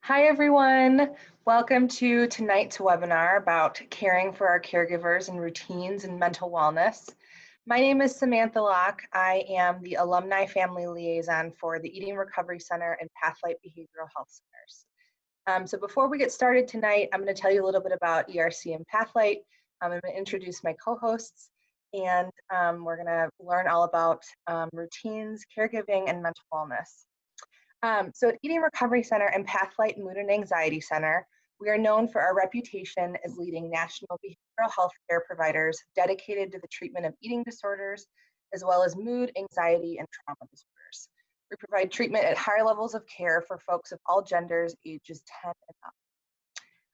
Hi, everyone. Welcome to tonight's webinar about caring for our caregivers and routines and mental wellness. My name is Samantha Locke. I am the Alumni Family Liaison for the Eating Recovery Center and Pathlight Behavioral Health Centers. So before we get started tonight, I'm going to tell you a little bit about ERC and Pathlight. I'm going to introduce my co-hosts, and we're going to learn all about routines, caregiving, and mental wellness. So at Eating Recovery Center and Pathlight Mood and Anxiety Center, we are known for our reputation as leading national behavioral health care providers dedicated to the treatment of eating disorders, as well as mood, anxiety, and trauma disorders. We provide treatment at higher levels of care for folks of all genders, ages 10 and up.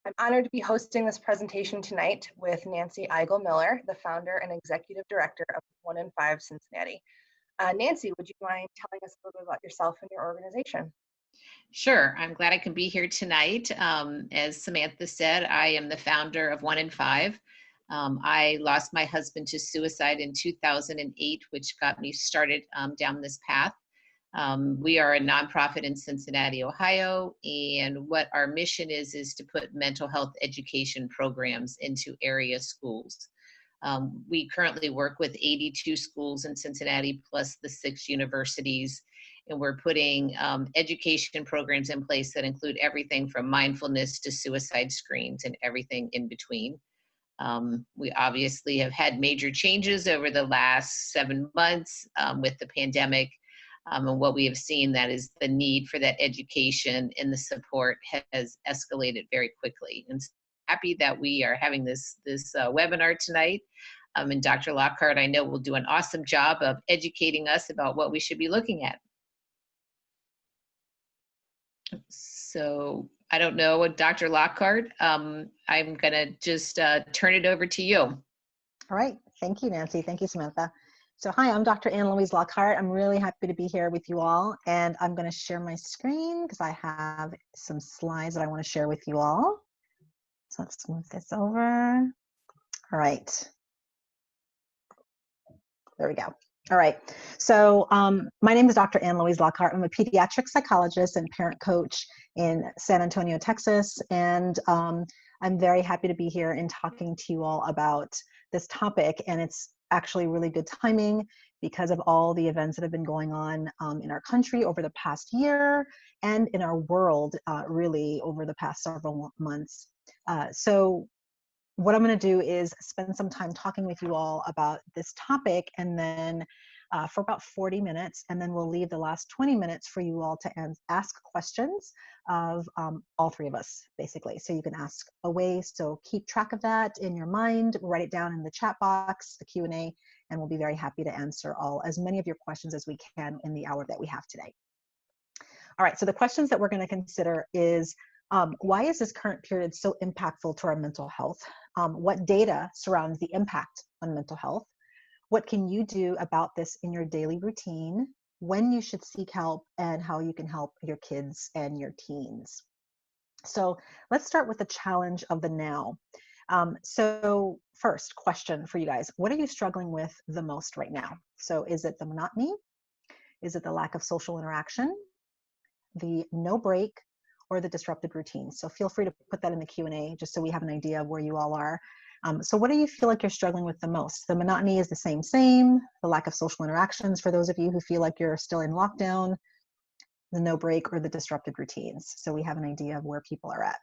I'm honored to be hosting this presentation tonight with Nancy Eigel-Miller, the founder and executive director of 1 in 5 Cincinnati. Nancy, would you mind telling us a little bit about yourself and your organization? Sure. I'm glad I can be here tonight. As Samantha said, I am the founder of 1 in 5. I lost my husband to suicide in 2008, which got me started down this path. We are a nonprofit in Cincinnati, Ohio, and what our mission is to put mental health education programs into area schools. We currently work with 82 schools in Cincinnati, plus the 6 universities, and we're putting education programs in place that include everything from mindfulness to suicide screens and everything in between. We obviously have had major changes over the last 7 months with the pandemic, and what we have seen that is the need for that education and the support has escalated very quickly. And happy that we are having this webinar tonight. And Dr. Lockhart, I know, will do an awesome job of educating us about what we should be looking at. So I don't know, Dr. Lockhart, I'm going to just turn it over to you. All right. Thank you, Nancy. Thank you, Samantha. So hi, I'm Dr. Ann-Louise Lockhart. I'm really happy to be here with you all. And I'm going to share my screen because I have some slides that I want to share with you all. So let's move this over. All right. There we go. All right. So my name is Dr. Ann-Louise Lockhart. I'm a pediatric psychologist and parent coach in San Antonio, Texas. And I'm very happy to be here and talking to you all about this topic. And it's actually really good timing because of all the events that have been going on in our country over the past year and in our world really over the past several months. So what I'm going to do is spend some time talking with you all about this topic, and then for about 40 minutes, and then we'll leave the last 20 minutes for you all to ask questions of all 3 of us, basically. So you can ask away, so keep track of that in your mind, write it down in the chat box, the Q&A, and we'll be very happy to answer as many of your questions as we can in the hour that we have today. All right, so the questions that we're going to consider is, why is this current period so impactful to our mental health? What data surrounds the impact on mental health? What can you do about this in your daily routine? When you should seek help, and how you can help your kids and your teens. So let's start with the challenge of the now. So first question for you guys, what are you struggling with the most right now? So is it the monotony? Is it the lack of social interaction? The no break? Or the disrupted routine? So feel free to put that in the Q&A just so we have an idea of where you all are. So what do you feel like you're struggling with the most? The monotony is the same, the lack of social interactions for those of you who feel like you're still in lockdown, the no break, or the disrupted routines. So we have an idea of where people are at.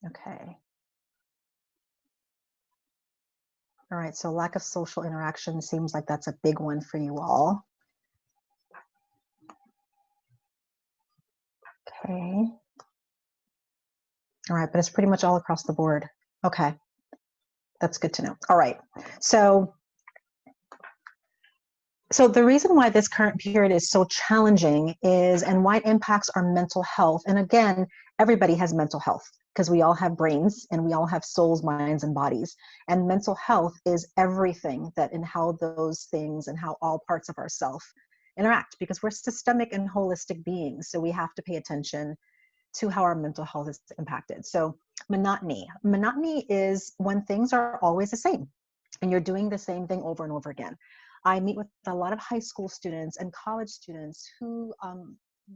Okay. All right, so lack of social interaction seems like that's a big one for you all. Okay. All right, but it's pretty much all across the board. Okay, that's good to know. All right, so the reason why this current period is so challenging is, and why it impacts our mental health, and again, everybody has mental health because we all have brains and we all have souls, minds, and bodies. And mental health is everything that in how those things and how all parts of ourself interact, because we're systemic and holistic beings. So we have to pay attention to how our mental health is impacted. So monotony. Monotony is when things are always the same and you're doing the same thing over and over again. I meet with a lot of high school students and college students who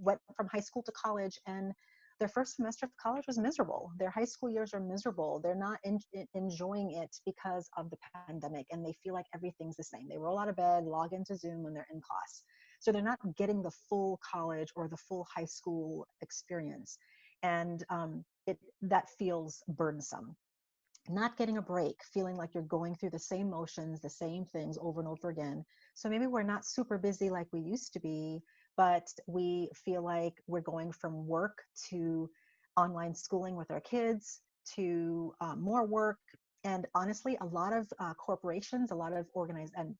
went from high school to college, and their first semester of college was miserable. Their high school years are miserable. They're not enjoying it because of the pandemic, and they feel like everything's the same. They roll out of bed, log into Zoom when they're in class. So they're not getting the full college or the full high school experience. And that feels burdensome. Not getting a break, feeling like you're going through the same motions, the same things over and over again. So maybe we're not super busy like we used to be, but we feel like we're going from work to online schooling with our kids to more work. And honestly, a lot of corporations, a lot of organized and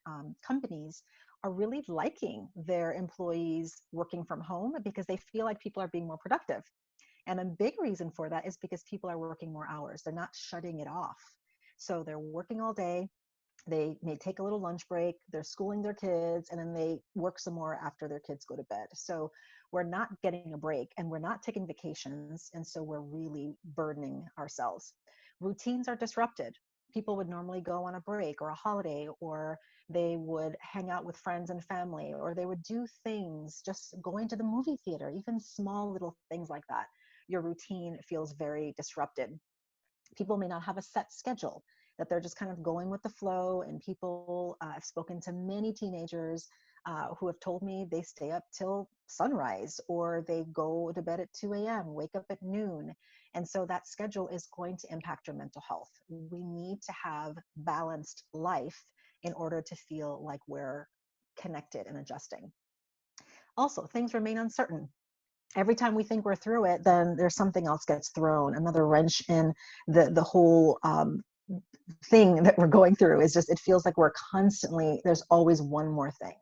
companies are really liking their employees working from home because they feel like people are being more productive. And a big reason for that is because people are working more hours. They're not shutting it off. So they're working all day. They may take a little lunch break. They're schooling their kids, and then they work some more after their kids go to bed. So we're not getting a break, and we're not taking vacations. And so we're really burdening ourselves. Routines are disrupted. People would normally go on a break or a holiday, or they would hang out with friends and family, or they would do things, just going to the movie theater, even small little things like that. Your routine feels very disrupted. People may not have a set schedule, that they're just kind of going with the flow. And people, I've spoken to many teenagers who have told me they stay up till sunrise, or they go to bed at 2 a.m., wake up at noon. And so that schedule is going to impact your mental health. We need to have balanced life in order to feel like we're connected and adjusting. Also, things remain uncertain. Every time we think we're through it, then there's something else gets thrown, another wrench in the whole thing that we're going through. Is just, it feels like we're constantly, there's always one more thing.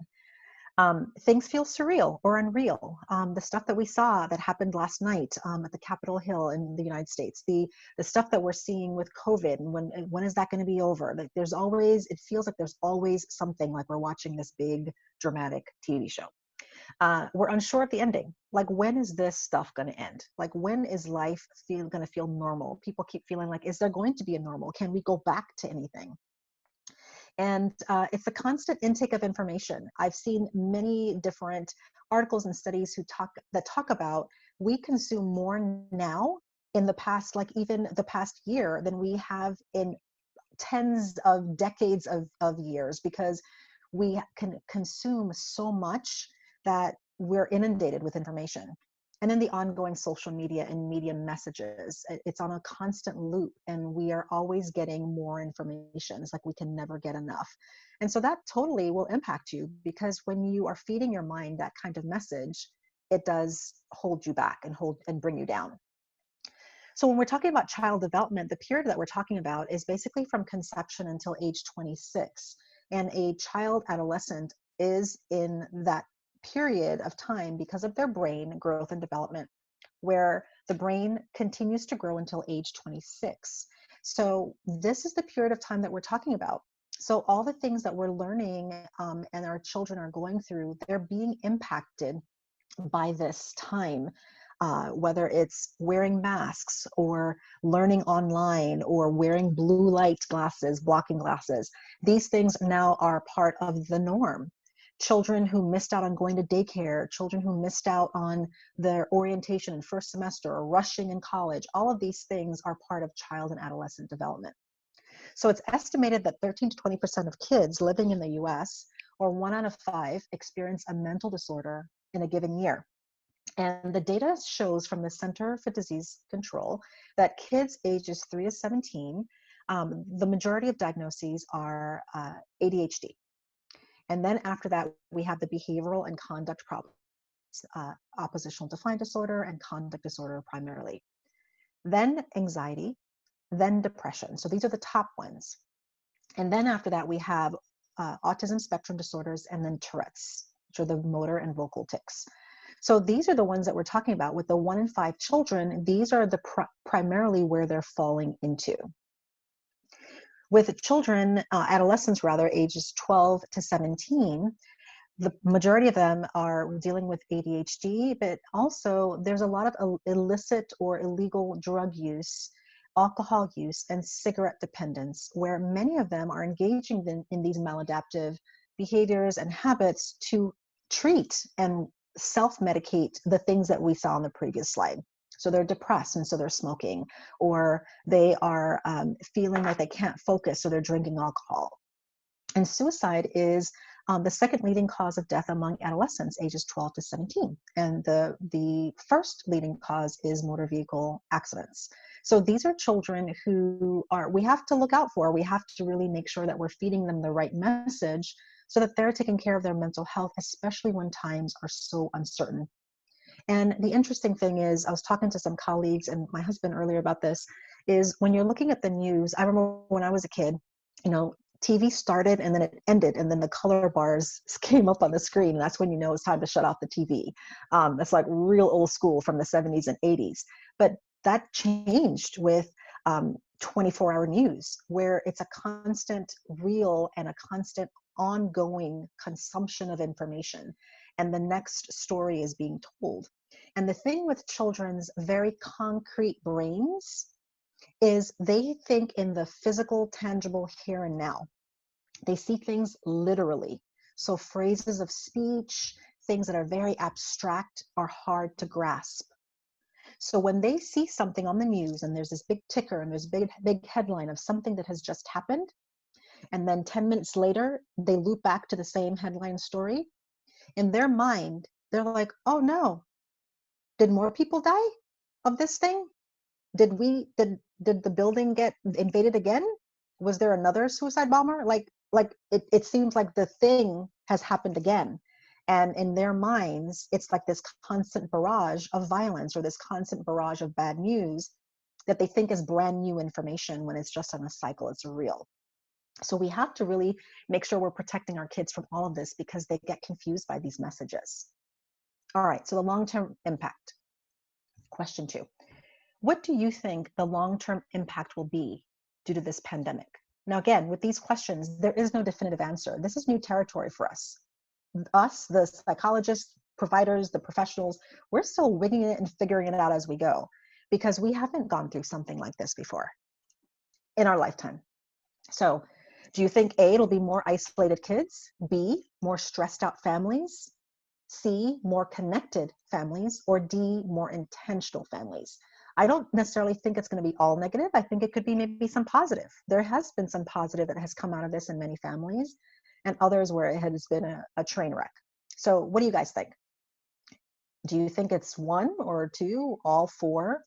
Things feel surreal or unreal. The stuff that we saw that happened last night at the Capitol Hill in the United States, the stuff that we're seeing with COVID, and when is that going to be over? Like, there's always, it feels like there's always something, like we're watching this big dramatic TV show. We're unsure of the ending. Like, when is this stuff going to end? Like, when is life going to feel normal? People keep feeling like, is there going to be a normal? Can we go back to anything? And it's a constant intake of information. I've seen many different articles and studies that talk about, we consume more now in the past, like even the past year, than we have in tens of decades of years, because we can consume so much that we're inundated with information. And then the ongoing social media and media messages, it's on a constant loop, and we are always getting more information. It's like we can never get enough. And so that totally will impact you, because when you are feeding your mind that kind of message, it does hold you back and bring you down. So when we're talking about child development, the period that we're talking about is basically from conception until age 26. And a child adolescent is in that period of time because of their brain growth and development, where the brain continues to grow until age 26. So this is the period of time that we're talking about. So all the things that we're learning and our children are going through, they're being impacted by this time. Whether it's wearing masks or learning online or wearing blue light glasses, blocking glasses, these things now are part of the norm. Children who missed out on going to daycare, children who missed out on their orientation in first semester or rushing in college, all of these things are part of child and adolescent development. So it's estimated that 13 to 20% of kids living in the US, or 1 out of 5, experience a mental disorder in a given year. And the data shows from the Center for Disease Control that kids ages 3 to 17, the majority of diagnoses are ADHD. And then after that, we have the behavioral and conduct problems, oppositional defiant disorder and conduct disorder primarily. Then anxiety, then depression. So these are the top ones. And then after that, we have autism spectrum disorders, and then Tourette's, which are the motor and vocal tics. So these are the ones that we're talking about. With the 1 in 5 children, these are the primarily where they're falling into. With children, adolescents rather, ages 12 to 17, the majority of them are dealing with ADHD, but also there's a lot of illicit or illegal drug use, alcohol use, and cigarette dependence, where many of them are engaging in these maladaptive behaviors and habits to treat and self-medicate the things that we saw on the previous slide. So they're depressed and so they're smoking, or they are feeling like they can't focus, so they're drinking alcohol. And suicide is the second leading cause of death among adolescents ages 12 to 17. And the first leading cause is motor vehicle accidents. So these are children who we have to look out for. We have to really make sure that we're feeding them the right message so that they're taking care of their mental health, especially when times are so uncertain. And the interesting thing is, I was talking to some colleagues and my husband earlier about this, is when you're looking at the news, I remember when I was a kid, TV started and then it ended, and then the color bars came up on the screen, and that's when you know it's time to shut off the TV. That's like real old school from the 70s and 80s. But that changed with 24-hour news, where it's a constant reel and a constant ongoing consumption of information, and the next story is being told. And the thing with children's very concrete brains is they think in the physical, tangible here and now. They see things literally. So phrases of speech, things that are very abstract, are hard to grasp. So when they see something on the news and there's this big ticker and there's a big headline of something that has just happened, and then 10 minutes later, they loop back to the same headline story, in their mind, they're like, oh no, did more people die of this thing? Did the building get invaded again? Was there another suicide bomber? Like it seems like the thing has happened again. And in their minds, it's like this constant barrage of violence or this constant barrage of bad news that they think is brand new information when it's just on a cycle, it's real. So we have to really make sure we're protecting our kids from all of this because they get confused by these messages. All right, so the long-term impact. Question 2. What do you think the long-term impact will be due to this pandemic? Now, again, with these questions, there is no definitive answer. This is new territory for us. Us, the psychologists, providers, the professionals, we're still winging it and figuring it out as we go because we haven't gone through something like this before in our lifetime. So do you think A, it'll be more isolated kids, B, more stressed out families, C, more connected families, or D, more intentional families? I don't necessarily think it's going to be all negative. I think it could be maybe some positive. There has been some positive that has come out of this in many families, and others where it has been a train wreck. So what do you guys think? Do you think it's 1 or 2, all 4?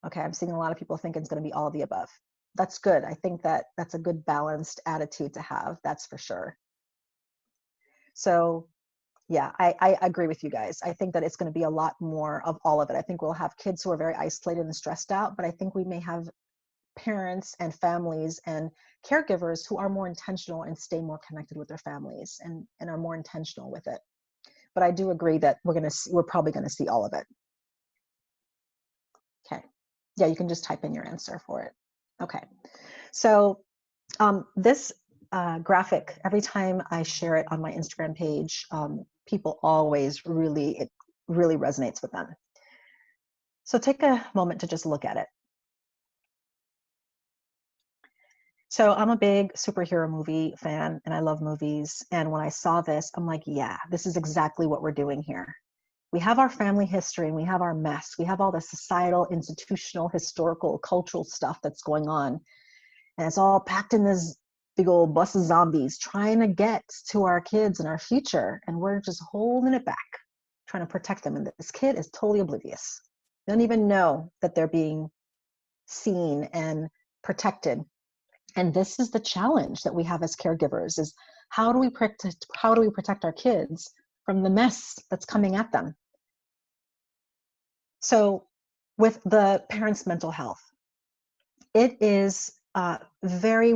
Okay, I'm seeing a lot of people think it's going to be all of the above. That's good. I think that's a good balanced attitude to have, that's for sure. So yeah, I agree with you guys. I think that it's going to be a lot more of all of it. I think we'll have kids who are very isolated and stressed out, but I think we may have parents and families and caregivers who are more intentional and stay more connected with their families and are more intentional with it. But I do agree that we're probably going to see all of it. Okay. Yeah, you can just type in your answer for it. Okay. So this graphic, every time I share it on my Instagram page, people always it really resonates with them. So take a moment to just look at it. So I'm a big superhero movie fan and I love movies. And when I saw this, I'm like, yeah, this is exactly what we're doing here. We have our family history and we have our mess. We have all the societal, institutional, historical, cultural stuff that's going on. And it's all packed in this big old bus of zombies trying to get to our kids and our future. And we're just holding it back, trying to protect them. And this kid is totally oblivious. They don't even know that they're being seen and protected. And this is the challenge that we have as caregivers is how do we protect our kids from the mess that's coming at them? So with the parents' mental health, it is very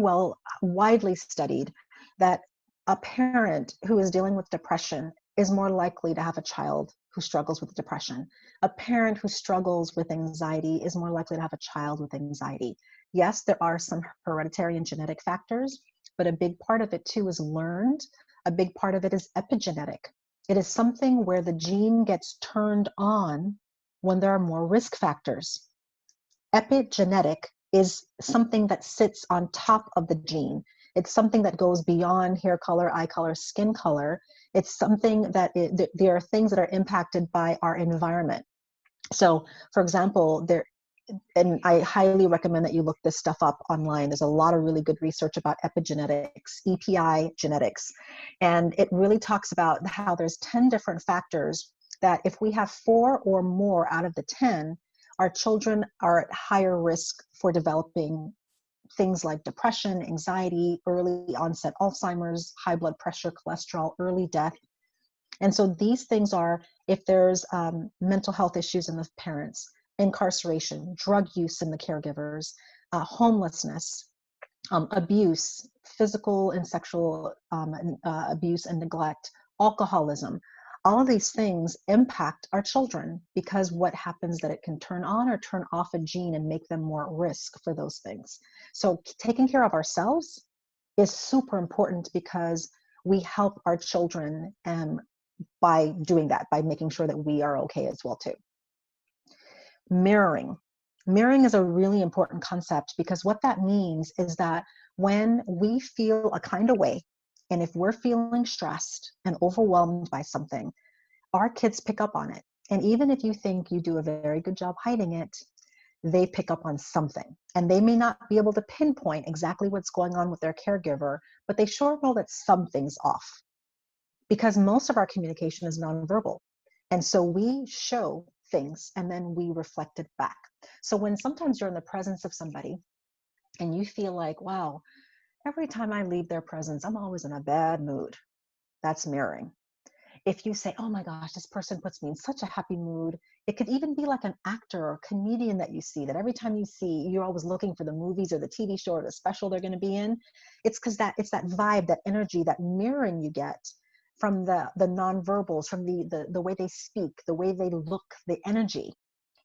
widely studied that a parent who is dealing with depression is more likely to have a child who struggles with depression. A parent who struggles with anxiety is more likely to have a child with anxiety. Yes, there are some hereditary and genetic factors, but a big part of it too is learned. A big part of it is epigenetic. It is something where the gene gets turned on when there are more risk factors. Epigenetic is something that sits on top of the gene. It's something that goes beyond hair color, eye color, skin color. It's something that there are things that are impacted by our environment. So, for example, and I highly recommend that you look this stuff up online. There's a lot of really good research about epigenetics, EPI genetics, and it really talks about how there's 10 different factors that if we have 4 or more out of the 10, our children are at higher risk for developing things like depression, anxiety, early onset Alzheimer's, high blood pressure, cholesterol, early death. And so these things are, if there's mental health issues in the parents, incarceration, drug use in the caregivers, homelessness, abuse, physical and sexual abuse and neglect, alcoholism, all of these things impact our children, because what happens that it can turn on or turn off a gene and make them more at risk for those things. So taking care of ourselves is super important, because we help our children by doing that, by making sure that we are okay as well too. Mirroring. Mirroring is a really important concept, because what that means is that when we feel a kind of way, and if we're feeling stressed and overwhelmed by something, our kids pick up on it. And even if you think you do a very good job hiding it, they pick up on something. And they may not be able to pinpoint exactly what's going on with their caregiver, but they sure know that something's off. Because most of our communication is nonverbal. And so we show things and then we reflect it back. So when sometimes you're in the presence of somebody and you feel like, wow, every time I leave their presence, I'm always in a bad mood, that's mirroring. If you say, oh my gosh, this person puts me in such a happy mood, it could even be like an actor or comedian that you see, that every time you see, you're always looking for the movies or the TV show or the special they're going to be in. It's because it's that vibe, that energy, that mirroring you get from the nonverbals, from the way they speak, the way they look, the energy.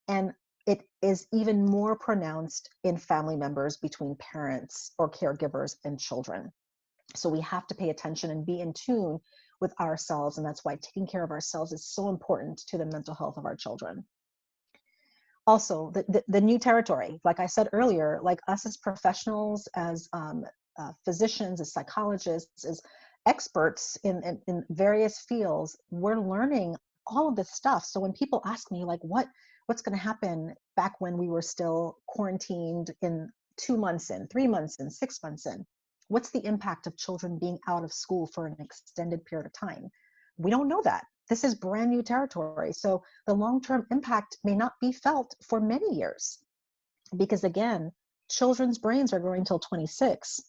And it is even more pronounced in family members, between parents or caregivers and children. So we have to pay attention and be in tune with ourselves. And that's why taking care of ourselves is so important to the mental health of our children. Also, the new territory, like I said earlier, like us as professionals, as physicians, as psychologists, as experts in various fields, we're learning all of this stuff. So when people ask me, like, what's going to happen back when we were still quarantined in 2 months in, 3 months in, 6 months in, what's the impact of children being out of school for an extended period of time? We don't know that. This is brand new territory. So the long-term impact may not be felt for many years, because again, children's brains are growing till 26.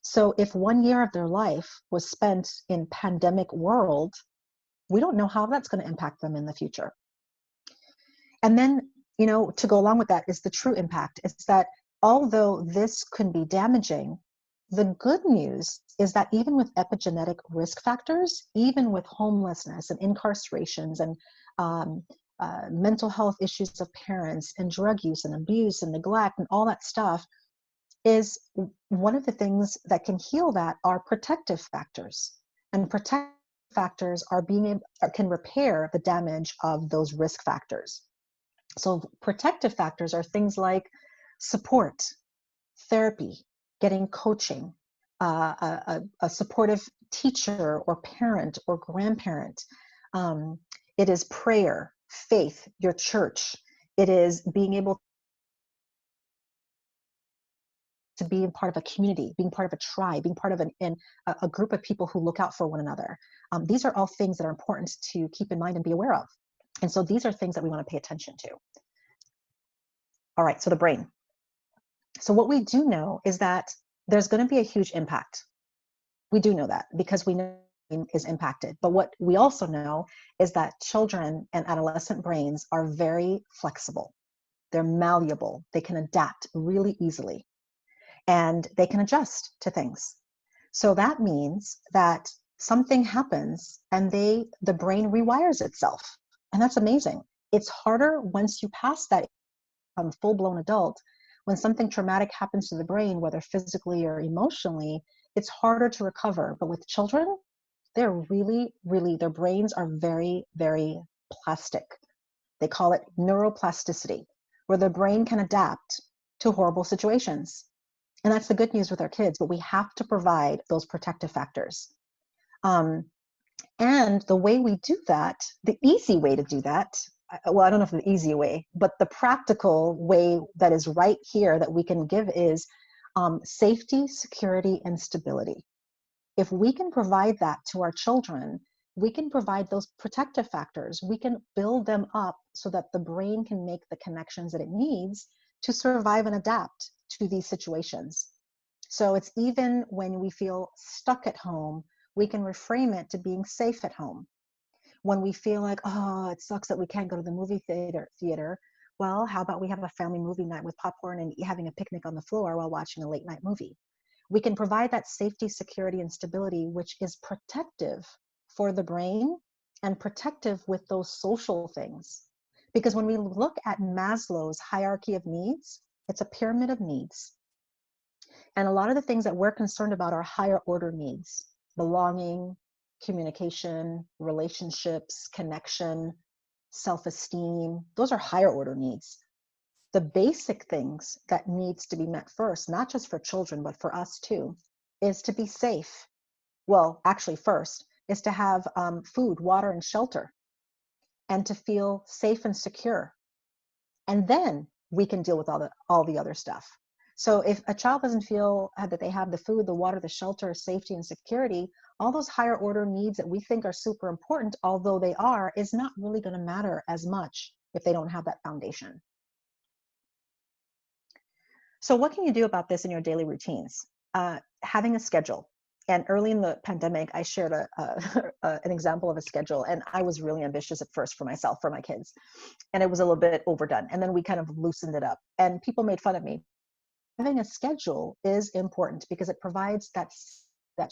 So if 1 year of their life was spent in pandemic world, we don't know how that's going to impact them in the future. And then, to go along with that is the true impact. It's that although this can be damaging, the good news is that even with epigenetic risk factors, even with homelessness and incarcerations and mental health issues of parents and drug use and abuse and neglect and all that stuff, is one of the things that can heal that are protective factors. And protective factors can repair the damage of those risk factors. So protective factors are things like support, therapy, getting coaching, a supportive teacher or parent or grandparent. It is prayer, faith, your church. It is being able to be part of a community, being part of a tribe, being part of a group of people who look out for one another. These are all things that are important to keep in mind and be aware of. And so these are things that we want to pay attention to. All right, so the brain. So what we do know is that there's going to be a huge impact. We do know that because we know is impacted. But what we also know is that children and adolescent brains are very flexible. They're malleable. They can adapt really easily. And they can adjust to things. So that means that something happens and the brain rewires itself. And that's amazing. It's harder once you pass that full-blown adult. When something traumatic happens to the brain, whether physically or emotionally, it's harder to recover. But with children, they're really, their brains are very, very plastic. They call it neuroplasticity, where the brain can adapt to horrible situations. And that's the good news with our kids, but we have to provide those protective factors. And the way we do that, the easy way to do that, well, I don't know if the easy way, but the practical way that is right here that we can give is safety, security, and stability. If we can provide that to our children, we can provide those protective factors. We can build them up so that the brain can make the connections that it needs to survive and adapt to these situations. So it's even when we feel stuck at home, we can reframe it to being safe at home. When we feel like, oh, it sucks that we can't go to the movie theater, well, how about we have a family movie night with popcorn and having a picnic on the floor while watching a late night movie? We can provide that safety, security, and stability, which is protective for the brain and protective with those social things. Because when we look at Maslow's hierarchy of needs, it's a pyramid of needs. And a lot of the things that we're concerned about are higher order needs: belonging, communication, relationships, connection, self-esteem. Those are higher order needs. The basic things that needs to be met first, not just for children, but for us too, is to be safe. Well, actually first is to have food, water, and shelter, and to feel safe and secure. And then we can deal with all the other stuff. So if a child doesn't feel that they have the food, the water, the shelter, safety, and security, all those higher order needs that we think are super important, although they are, is not really going to matter as much if they don't have that foundation. So what can you do about this in your daily routines? Having a schedule. And early in the pandemic, I shared an example of a schedule, and I was really ambitious at first for myself, for my kids, and it was a little bit overdone. And then we kind of loosened it up, and people made fun of me. Having a schedule is important because it provides that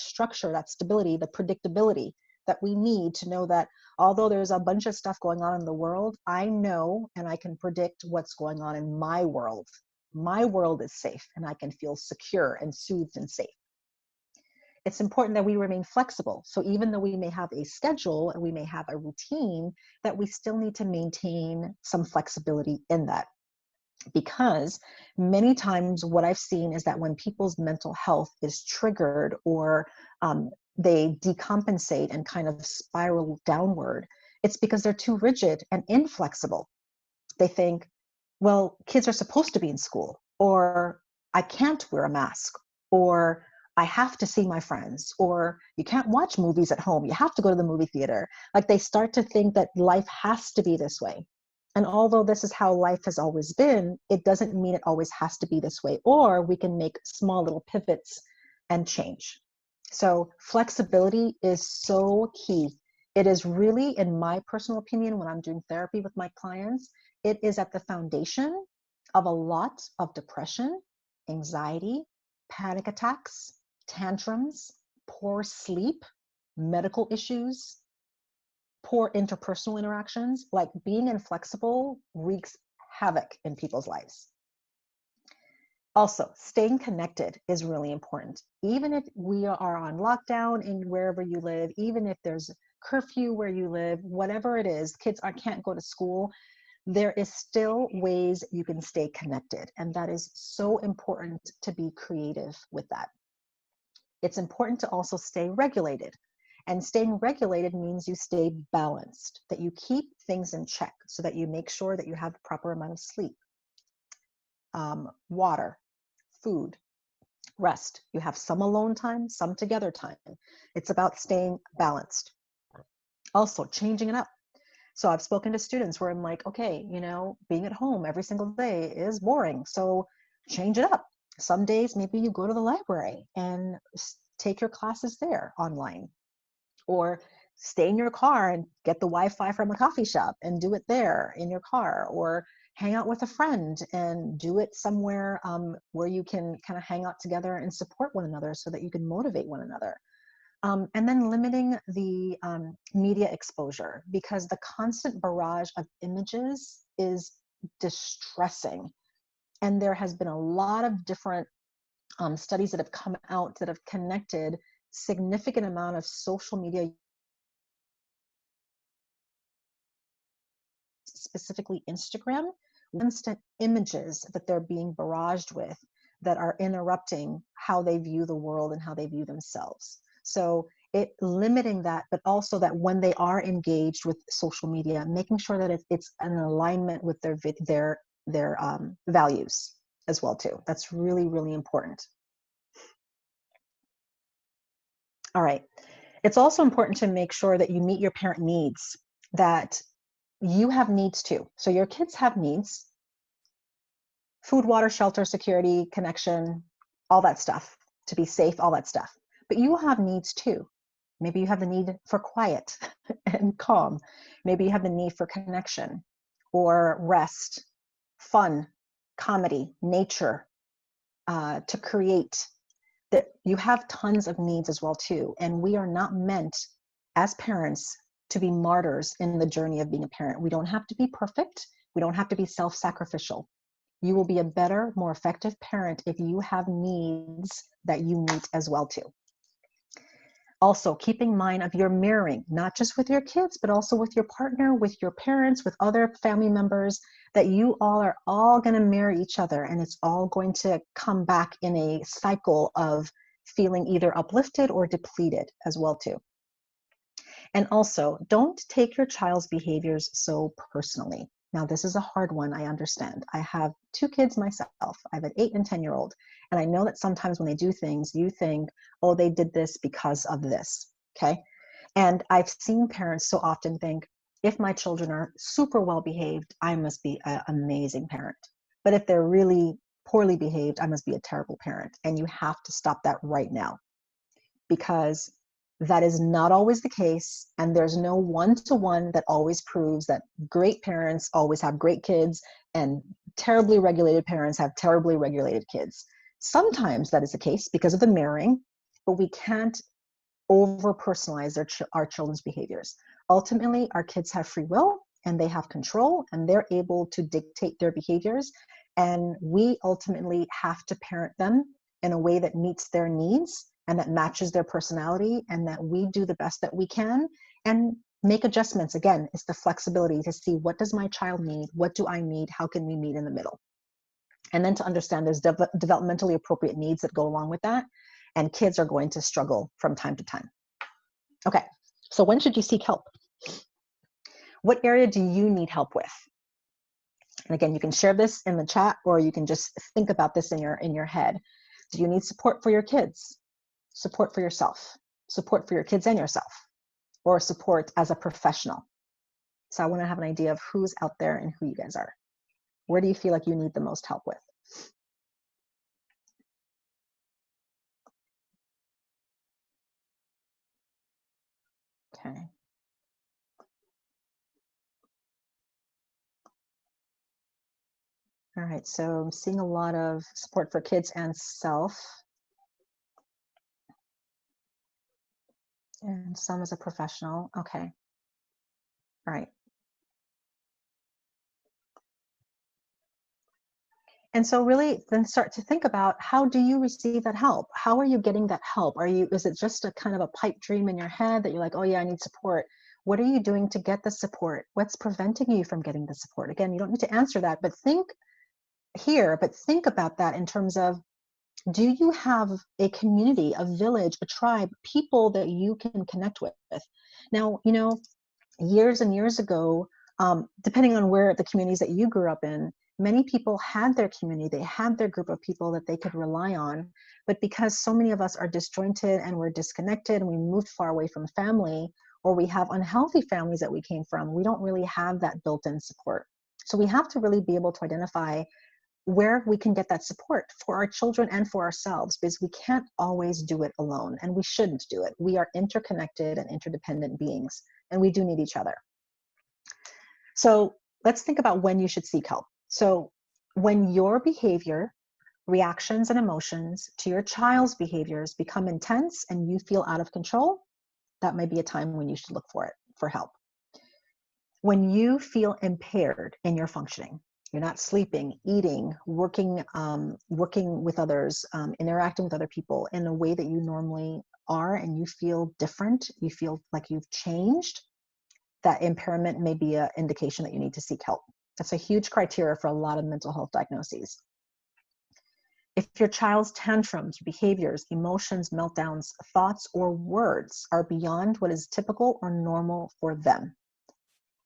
structure, that stability, the predictability that we need to know that although there's a bunch of stuff going on in the world, I know and I can predict what's going on in my world. My world is safe and I can feel secure and soothed and safe. It's important that we remain flexible. So even though we may have a schedule and we may have a routine, that we still need to maintain some flexibility in that. Because many times what I've seen is that when people's mental health is triggered or they decompensate and kind of spiral downward, it's because they're too rigid and inflexible. They think, well, kids are supposed to be in school, or I can't wear a mask, or I have to see my friends, or you can't watch movies at home, you have to go to the movie theater. Like they start to think that life has to be this way. And although this is how life has always been, it doesn't mean it always has to be this way, or we can make small little pivots and change. So flexibility is so key. It is really, in my personal opinion, when I'm doing therapy with my clients, it is at the foundation of a lot of depression, anxiety, panic attacks, tantrums, poor sleep, medical issues, poor interpersonal interactions. Like being inflexible wreaks havoc in people's lives. Also, staying connected is really important. Even if we are on lockdown in wherever you live, even if there's curfew where you live, whatever it is, kids can't go to school, there is still ways you can stay connected. And that is so important to be creative with that. It's important to also stay regulated. And staying regulated means you stay balanced, that you keep things in check so that you make sure that you have the proper amount of sleep, water, food, rest. You have some alone time, some together time. It's about staying balanced. Also, changing it up. So I've spoken to students where I'm like, okay, being at home every single day is boring. So change it up. Some days, maybe you go to the library and take your classes there online, or stay in your car and get the Wi-Fi from a coffee shop and do it there in your car, or hang out with a friend and do it somewhere where you can kind of hang out together and support one another so that you can motivate one another. And then limiting the media exposure, because the constant barrage of images is distressing. And there has been a lot of different studies that have come out that have connected significant amount of social media, specifically Instagram, constant images that they're being barraged with that are interrupting how they view the world and how they view themselves. So it limiting that, but also that when they are engaged with social media, making sure that it's in alignment with their values as well too. That's really, really important. All right. It's also important to make sure that you meet your parent needs, that you have needs too. So your kids have needs: food, water, shelter, security, connection, all that stuff, to be safe, all that stuff. But you have needs too. Maybe you have the need for quiet and calm. Maybe you have the need for connection or rest, fun, comedy, nature, to create. That you have tons of needs as well too. And we are not meant as parents to be martyrs in the journey of being a parent. We don't have to be perfect. We don't have to be self-sacrificial. You will be a better, more effective parent if you have needs that you meet as well too. Also, keeping in mind of your mirroring, not just with your kids, but also with your partner, with your parents, with other family members, that you all are all going to mirror each other, and it's all going to come back in a cycle of feeling either uplifted or depleted as well too. And also, don't take your child's behaviors so personally. Now, this is a hard one, I understand. I have 2 kids myself. I have an 8 and 10-year-old. And I know that sometimes when they do things, you think, oh, they did this because of this, okay? And I've seen parents so often think, if my children are super well behaved, I must be an amazing parent. But if they're really poorly behaved, I must be a terrible parent. And you have to stop that right now, because that is not always the case, and there's no one-to-one that always proves that great parents always have great kids and terribly regulated parents have terribly regulated kids. Sometimes that is the case because of the mirroring, but we can't over-personalize our children's behaviors. Ultimately, our kids have free will and they have control and they're able to dictate their behaviors, and we ultimately have to parent them in a way that meets their needs and that matches their personality, and that we do the best that we can and make adjustments. Again, it's the flexibility to see, what does my child need? What do I need? How can we meet in the middle? And then to understand there's developmentally appropriate needs that go along with that. And kids are going to struggle from time to time. Okay, so when should you seek help? What area do you need help with? And again, you can share this in the chat, or you can just think about this in your head. Do you need support for your kids? Support for yourself, support for your kids and yourself, or support as a professional? So I want to have an idea of who's out there and who you guys are. Where do you feel like you need the most help with? Okay. All right, so I'm seeing a lot of support for kids and self, and some as a professional. Okay. All right. And so really then start to think about, how do you receive that help? How are you getting that help? Is it just a kind of a pipe dream in your head that you're like, oh yeah, I need support? What are you doing to get the support? What's preventing you from getting the support? Again, you don't need to answer that, but think about that in terms of, do you have a community, a village, a tribe, people that you can connect with? Now, years and years ago, depending on where the communities that you grew up in, many people had their community, they had their group of people that they could rely on. But because so many of us are disjointed and we're disconnected and we moved far away from family, or we have unhealthy families that we came from, we don't really have that built-in support. So we have to really be able to identify where we can get that support for our children and for ourselves, because we can't always do it alone, and we shouldn't do it. We are interconnected and interdependent beings, and we do need each other. So let's think about when you should seek help. So when your behavior, reactions, and emotions to your child's behaviors become intense and you feel out of control, that may be a time when you should look for help. When you feel impaired in your functioning, you're not sleeping, eating, working with others, interacting with other people in a way that you normally are, and you feel different, you feel like you've changed, that impairment may be an indication that you need to seek help. That's a huge criteria for a lot of mental health diagnoses. If your child's tantrums, behaviors, emotions, meltdowns, thoughts, or words are beyond what is typical or normal for them,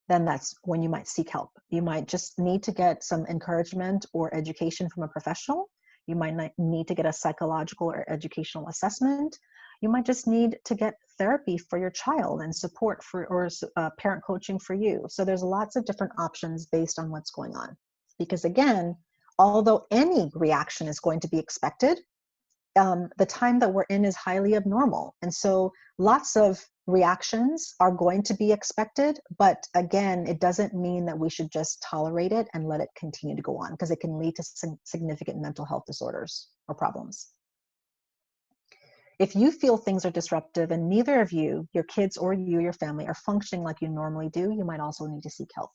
then that's when you might seek help. You might just need to get some encouragement or education from a professional. You might need to get a psychological or educational assessment. You might just need to get therapy for your child and support for, or parent coaching for you. So there's lots of different options based on what's going on. Because again, although any reaction is going to be expected, the time that we're in is highly abnormal. And so lots of reactions are going to be expected, but again, it doesn't mean that we should just tolerate it and let it continue to go on, because it can lead to significant mental health disorders or problems. If you feel things are disruptive and neither of you, your kids or you, your family, are functioning like you normally do, you might also need to seek help.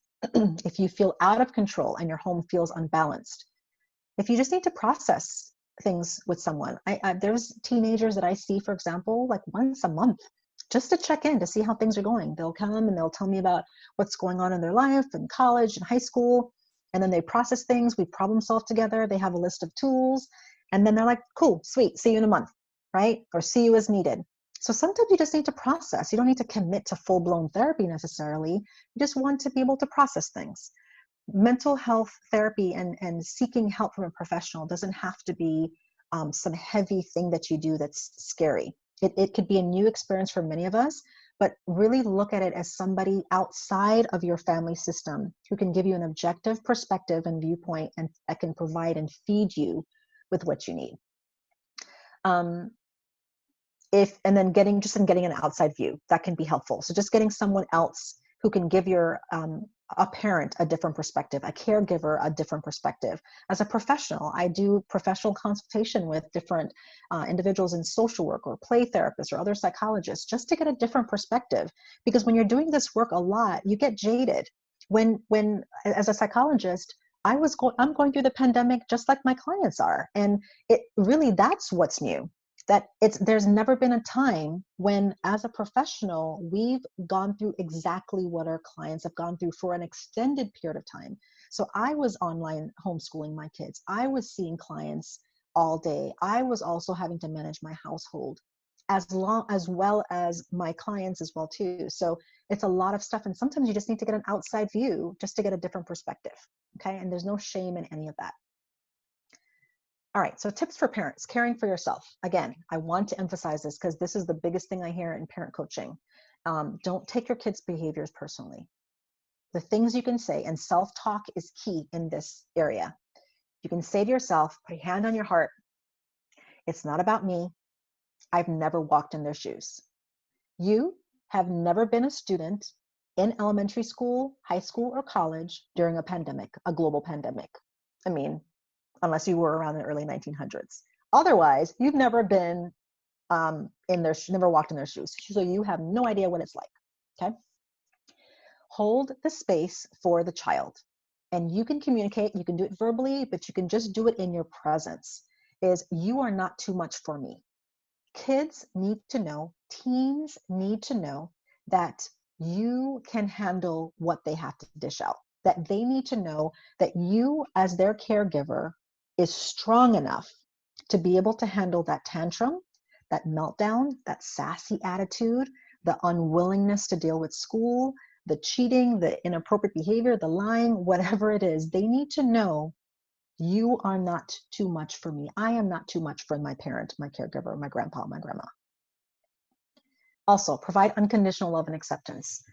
If you feel out of control and your home feels unbalanced, if you just need to process things with someone. There's teenagers that I see, for example, like once a month, just to check in to see how things are going. They'll come and they'll tell me about what's going on in their life and college and high school. And then they process things. We problem solve together. They have a list of tools. And then they're like, cool, sweet, see you in a month, right? Or see you as needed. So sometimes you just need to process. You don't need to commit to full-blown therapy necessarily. You just want to be able to process things. Mental health therapy and seeking help from a professional doesn't have to be some heavy thing that you do that's scary. It could be a new experience for many of us, but really look at it as somebody outside of your family system who can give you an objective perspective and viewpoint, and that can provide and feed you with what you need. And then getting an outside view, that can be helpful. So just getting someone else who can give your a parent a different perspective, a caregiver a different perspective. As a professional, I do professional consultation with different individuals in social work or play therapists or other psychologists, just to get a different perspective. Because when you're doing this work a lot, you get jaded. When as a psychologist, I'm going through the pandemic just like my clients are, and it really, that's what's new. There's never been a time when, as a professional, we've gone through exactly what our clients have gone through for an extended period of time. So I was online homeschooling my kids. I was seeing clients all day. I was also having to manage my household as well as my clients as well too. So it's a lot of stuff. And sometimes you just need to get an outside view just to get a different perspective. Okay. And there's no shame in any of that. All right, so tips for parents, caring for yourself. Again, I want to emphasize this because this is the biggest thing I hear in parent coaching. Don't take your kids' behaviors personally. The things you can say, and self-talk is key in this area. You can say to yourself, put your hand on your heart, it's not about me. I've never walked in their shoes. You have never been a student in elementary school, high school, or college during a pandemic, a global pandemic. I mean, unless you were around in the early 1900s. Otherwise, you've never been never walked in their shoes. So you have no idea what it's like, okay? Hold the space for the child. And you can communicate, you can do it verbally, but you can just do it in your presence. You are not too much for me. Kids need to know, teens need to know that you can handle what they have to dish out. That they need to know that you, as their caregiver, is strong enough to be able to handle that tantrum, that meltdown, that sassy attitude, the unwillingness to deal with school, the cheating, the inappropriate behavior, the lying, whatever it is. They need to know you are not too much for me. I am not too much for my parent, my caregiver, my grandpa, my grandma. Also, provide unconditional love and acceptance.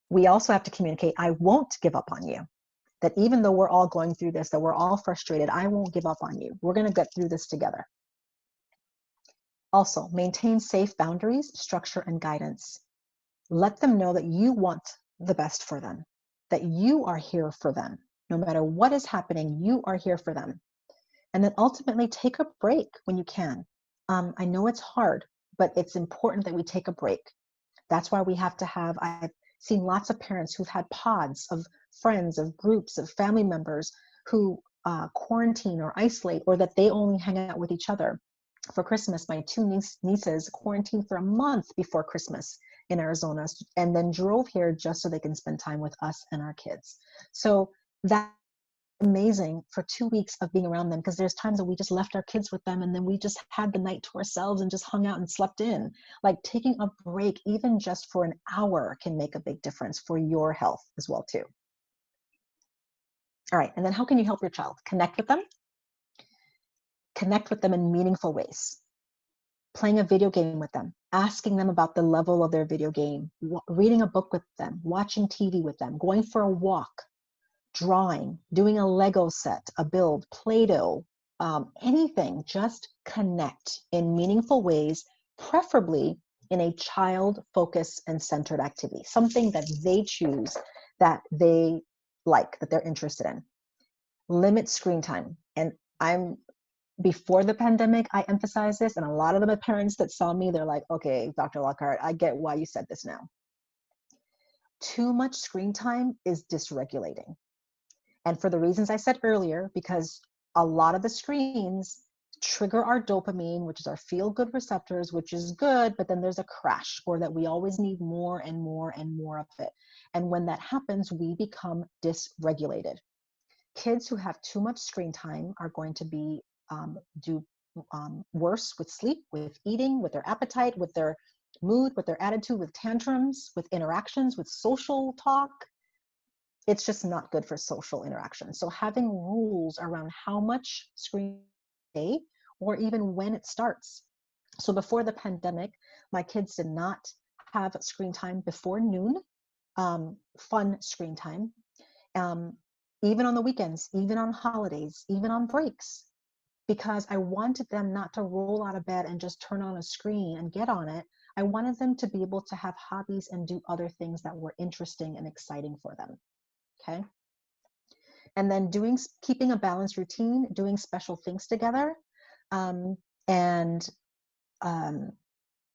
We also have to communicate, I won't give up on you. That even though we're all going through this, that we're all frustrated, I won't give up on you. We're going to get through this together. Also, maintain safe boundaries, structure, and guidance. Let them know that you want the best for them, that you are here for them. No matter what is happening, you are here for them. And then ultimately take a break when you can. I know it's hard, but it's important that we take a break. That's why we have to have, I've seen lots of parents who've had pods of friends, of groups, of family members who quarantine or isolate, or that they only hang out with each other. For Christmas, my two nieces quarantined for a month before Christmas in Arizona, and then drove here just so they can spend time with us and our kids. So that amazing for 2 weeks of being around them, because there's times that we just left our kids with them and then we just had the night to ourselves and just hung out and slept in. Like taking a break, even just for an hour, can make a big difference for your health as well too. All right, and then how can you help your child? Connect with them. Connect with them in meaningful ways. Playing a video game with them, asking them about the level of their video game, reading a book with them, watching TV with them, going for a walk, drawing, doing a Lego set, a build, Play-Doh, anything. Just connect in meaningful ways, preferably in a child-focused and centered activity, something that they choose, that they like, that they're interested in. Limit screen time. And before the pandemic, I emphasize this, and a lot of the parents that saw me, they're like, okay, Dr. Lockhart, I get why you said this now. Too much screen time is dysregulating. And for the reasons I said earlier, because a lot of the screens trigger our dopamine, which is our feel-good receptors, which is good, but then there's a crash, or that we always need more and more and more of it. And when that happens, we become dysregulated. Kids who have too much screen time are going to be do worse with sleep, with eating, with their appetite, with their mood, with their attitude, with tantrums, with interactions, with social talk. It's just not good for social interaction. So having rules around how much screen day, or even when it starts. So before the pandemic, my kids did not have screen time before noon, fun screen time, even on the weekends, even on holidays, even on breaks, because I wanted them not to roll out of bed and just turn on a screen and get on it. I wanted them to be able to have hobbies and do other things that were interesting and exciting for them. Okay. And then keeping a balanced routine, doing special things together, and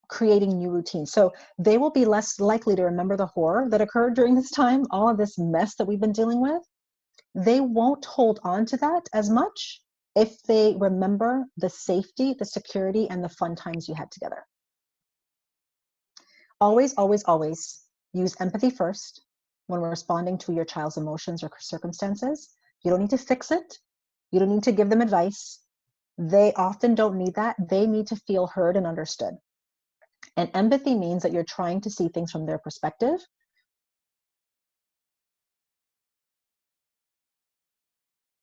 creating new routines. So they will be less likely to remember the horror that occurred during this time, all of this mess that we've been dealing with. They won't hold on to that as much if they remember the safety, the security, and the fun times you had together. Always, always, always use empathy first when we're responding to your child's emotions or circumstances. You don't need to fix it. You don't need to give them advice. They often don't need that. They need to feel heard and understood. And empathy means that you're trying to see things from their perspective.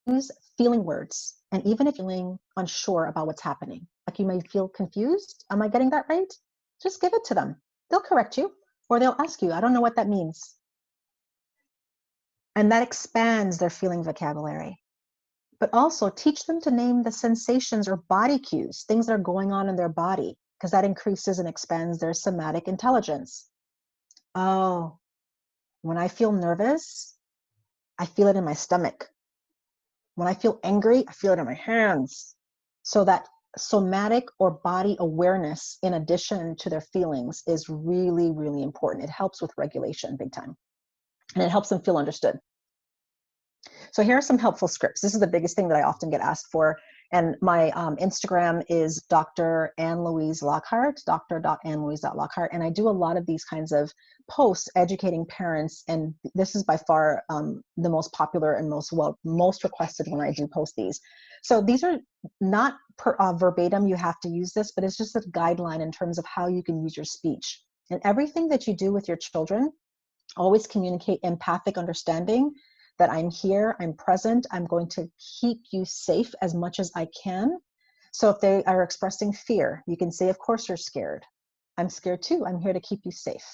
Use feeling words. And even if you're feeling unsure about what's happening, like you may feel confused, am I getting that right? Just give it to them. They'll correct you, or they'll ask you, I don't know what that means. And that expands their feeling vocabulary. But also teach them to name the sensations or body cues, things that are going on in their body, because that increases and expands their somatic intelligence. Oh, when I feel nervous, I feel it in my stomach. When I feel angry, I feel it in my hands. So that somatic or body awareness, in addition to their feelings, is really, really important. It helps with regulation big time. And it helps them feel understood. So here are some helpful scripts. This is the biggest thing that I often get asked for. And my Instagram is Dr. Ann-Louise Lockhart, dr.annlouise.lockhart. And I do a lot of these kinds of posts educating parents. And this is by far the most popular and most requested when I do post these. So these are not verbatim, you have to use this, but it's just a guideline in terms of how you can use your speech. And everything that you do with your children, always communicate empathic understanding, that I'm here, I'm present, I'm going to keep you safe as much as I can. So if they are expressing fear, you can say, of course you're scared. I'm scared too, I'm here to keep you safe.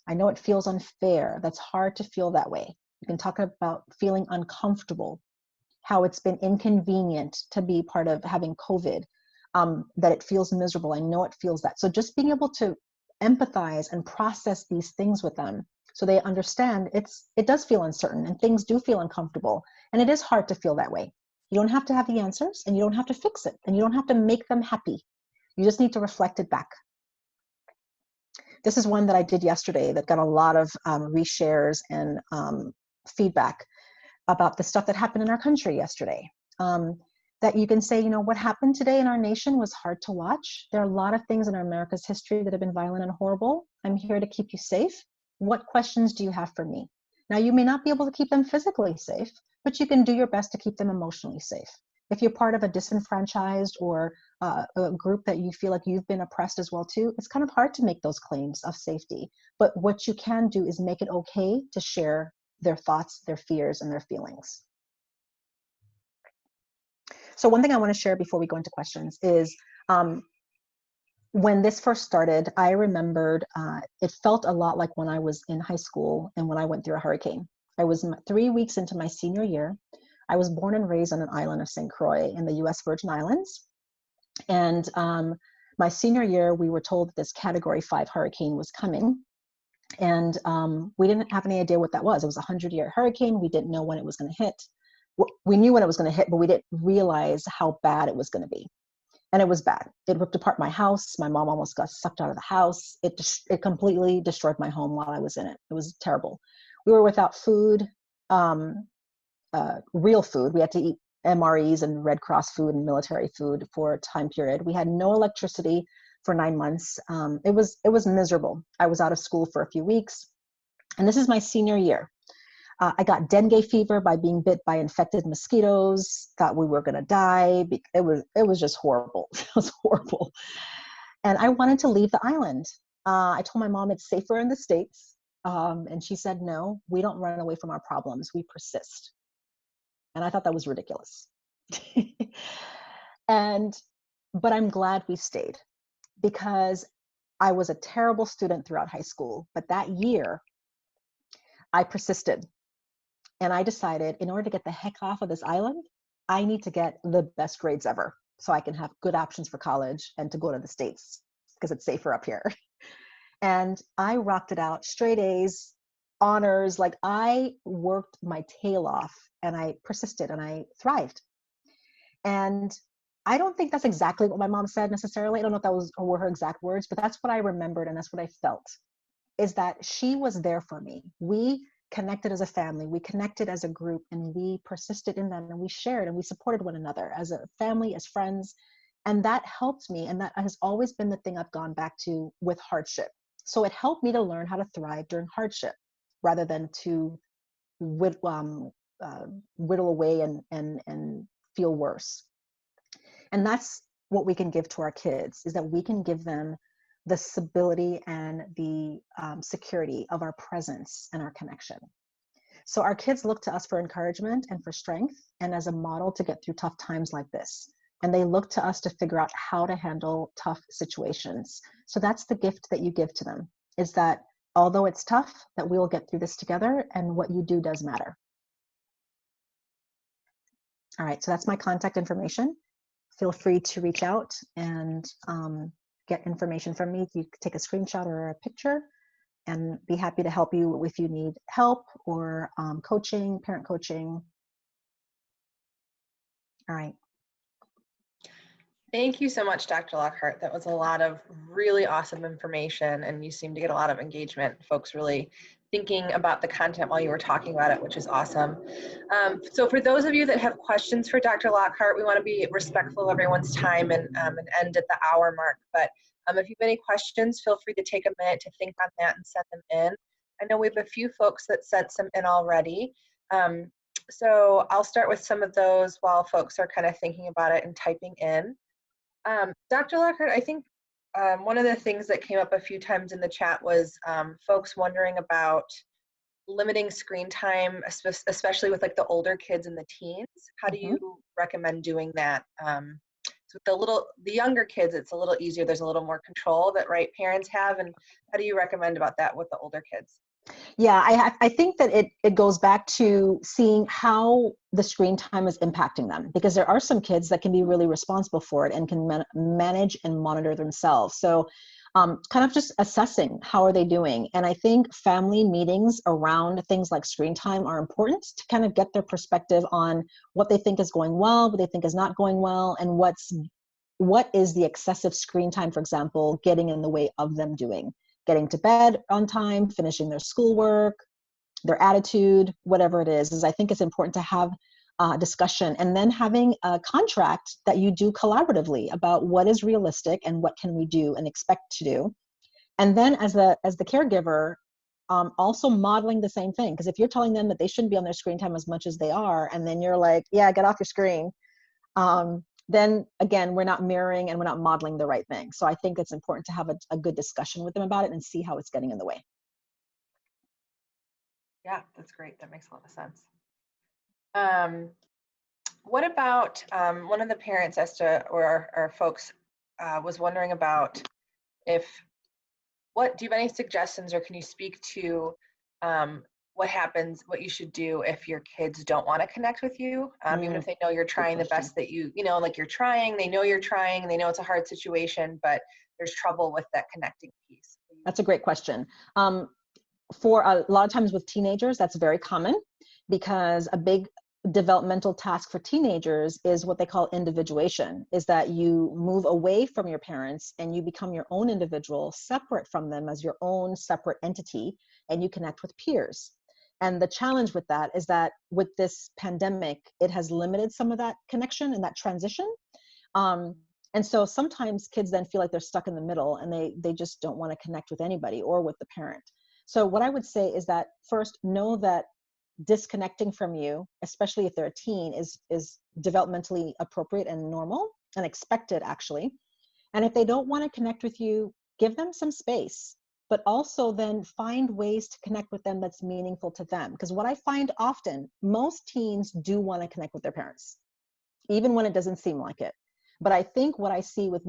I know it feels unfair, that's hard to feel that way. You can talk about feeling uncomfortable, how it's been inconvenient to be part of having COVID, that it feels miserable, I know it feels that. So just being able to empathize and process these things with them, so they understand it does feel uncertain and things do feel uncomfortable. And it is hard to feel that way. You don't have to have the answers and you don't have to fix it and you don't have to make them happy. You just need to reflect it back. This is one that I did yesterday that got a lot of reshares and feedback about the stuff that happened in our country yesterday. That you can say, you know, what happened today in our nation was hard to watch. There are a lot of things in America's history that have been violent and horrible. I'm here to keep you safe. What questions do you have for me? Now, you may not be able to keep them physically safe, but you can do your best to keep them emotionally safe. If you're part of a disenfranchised or a group that you feel like you've been oppressed as well too, it's kind of hard to make those claims of safety. But what you can do is make it okay to share their thoughts, their fears, and their feelings. So one thing I want to share before we go into questions is when this first started, I remembered it felt a lot like when I was in high school and when I went through a hurricane. I was 3 weeks into my senior year. I was born and raised on an island of St. Croix in the US Virgin Islands. And my senior year, we were told that this Category 5 hurricane was coming. And we didn't have any idea what that was. It was a 100-year hurricane. We didn't know when it was going to hit. We knew when it was going to hit, but we didn't realize how bad it was going to be. And it was bad. It ripped apart my house. My mom almost got sucked out of the house. It completely destroyed my home while I was in it. It was terrible. We were without food. Real food. We had to eat MREs and Red Cross food and military food for a time period. We had no electricity for 9 months. It was miserable. I was out of school for a few weeks. And this is my senior year. I got dengue fever by being bit by infected mosquitoes, thought we were gonna die. It was just horrible. It was horrible. And I wanted to leave the island. I told my mom it's safer in the States. And she said, no, we don't run away from our problems, we persist. And I thought that was ridiculous. But I'm glad we stayed, because I was a terrible student throughout high school. But that year, I persisted. And I decided, in order to get the heck off of this island, I need to get the best grades ever so I can have good options for college and to go to the States because it's safer up here. And I rocked it out, straight A's, honors. Like, I worked my tail off and I persisted and I thrived. And I don't think that's exactly what my mom said necessarily. I don't know if that were her exact words, but that's what I remembered and that's what I felt, is that she was there for me. We connected as a family, we connected as a group, and we persisted in them, and we shared and we supported one another as a family, as friends. And that helped me. And that has always been the thing I've gone back to with hardship. So it helped me to learn how to thrive during hardship rather than to whittle away and feel worse. And that's what we can give to our kids, is that we can give them the stability and the security of our presence and our connection. So our kids look to us for encouragement and for strength and as a model to get through tough times like this. And they look to us to figure out how to handle tough situations. So that's the gift that you give to them, is that although it's tough, that we will get through this together, and what you do does matter. All right, so that's my contact information. Feel free to reach out and get information from me. You can take a screenshot or a picture, and be happy to help you if you need help or coaching, parent coaching. All right. Thank you so much, Dr. Lockhart. That was a lot of really awesome information, and you seem to get a lot of engagement. Folks really thinking about the content while you were talking about it, which is awesome. So for those of you that have questions for Dr. Lockhart, we want to be respectful of everyone's time and end at the hour mark. But if you have any questions, feel free to take a minute to think on that and send them in. I know we have a few folks that sent some in already. So I'll start with some of those while folks are kind of thinking about it and typing in. Dr. Lockhart, I think one of the things that came up a few times in the chat was folks wondering about limiting screen time, especially with like the older kids and the teens. How do you recommend doing that? So with the younger kids, it's a little easier. There's a little more control that parents have. And how do you recommend about that with the older kids? Yeah, I think that it goes back to seeing how the screen time is impacting them, because there are some kids that can be really responsible for it and can manage and monitor themselves. So kind of just assessing how are they doing. And I think family meetings around things like screen time are important to kind of get their perspective on what they think is going well, what they think is not going well, and what is the excessive screen time, for example, getting in the way of them getting to bed on time, finishing their schoolwork, their attitude, whatever it is I think it's important to have a discussion, and then having a contract that you do collaboratively about what is realistic and what can we do and expect to do. And then as the caregiver, also modeling the same thing. Because if you're telling them that they shouldn't be on their screen time as much as they are, and then you're like, yeah, get off your screen, then again, we're not mirroring and we're not modeling the right thing. So I think it's important to have a good discussion with them about it and see how it's getting in the way. Yeah, that's great. That makes a lot of sense. What about one of the parents, Esther, or our folks, was wondering about do you have any suggestions, or can you speak to what you should do if your kids don't want to connect with you, even if they know you're trying the best that like you're trying, they know you're trying, and they know it's a hard situation, but there's trouble with that connecting piece. That's a great question. For a lot of times with teenagers, that's very common, because a big developmental task for teenagers is what they call individuation, is that you move away from your parents and you become your own individual, separate from them as your own separate entity, and you connect with peers. And the challenge with that is that with this pandemic, it has limited some of that connection and that transition. And so sometimes kids then feel like they're stuck in the middle, and they just don't want to connect with anybody or with the parent. So what I would say is that first, know that disconnecting from you, especially if they're a teen, is developmentally appropriate and normal and expected, actually. And if they don't want to connect with you, give them some space, but also then find ways to connect with them that's meaningful to them. Because what I find often, most teens do want to connect with their parents, even when it doesn't seem like it. But I think what I see with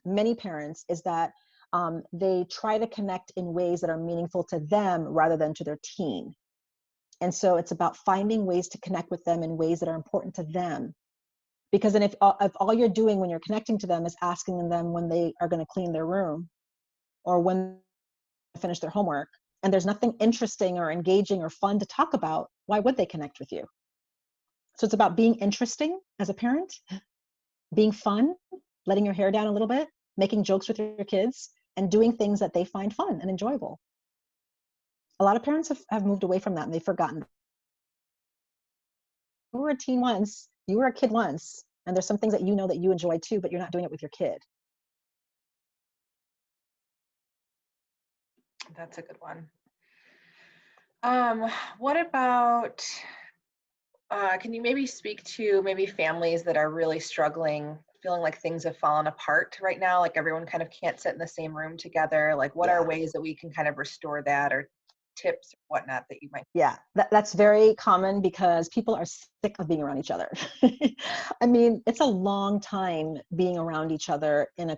many parents is that they try to connect in ways that are meaningful to them rather than to their teen. And so it's about finding ways to connect with them in ways that are important to them. Because then if all you're doing when you're connecting to them is asking them when they are going to clean their room or when they finish their homework, and there's nothing interesting or engaging or fun to talk about, why would they connect with you? So it's about being interesting as a parent, being fun, letting your hair down a little bit, making jokes with your kids, and doing things that they find fun and enjoyable. A lot of parents have moved away from that, and they've forgotten. You were a teen once, you were a kid once, and there's some things that you know that you enjoy too, but you're not doing it with your kid. That's a good one. What about, can you maybe speak to maybe families that are really struggling, feeling like things have fallen apart right now, like everyone kind of can't sit in the same room together? Like, what are ways that we can kind of restore that, or tips or whatnot that you might? Yeah, that's very common, because people are sick of being around each other. I mean, it's a long time being around each other in a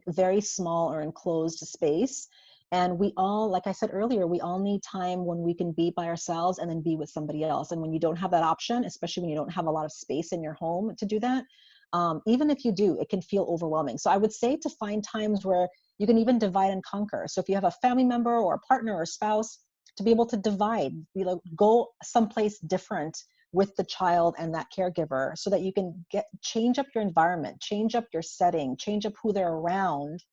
very small or enclosed space. And we all, like I said earlier, we all need time when we can be by ourselves and then be with somebody else. And when you don't have that option, especially when you don't have a lot of space in your home to do that, even if you do, it can feel overwhelming. So I would say to find times where you can even divide and conquer. So if you have a family member or a partner or a spouse, to be able to divide, go someplace different with the child and that caregiver, so that you can change up your environment, change up your setting, change up who they're around.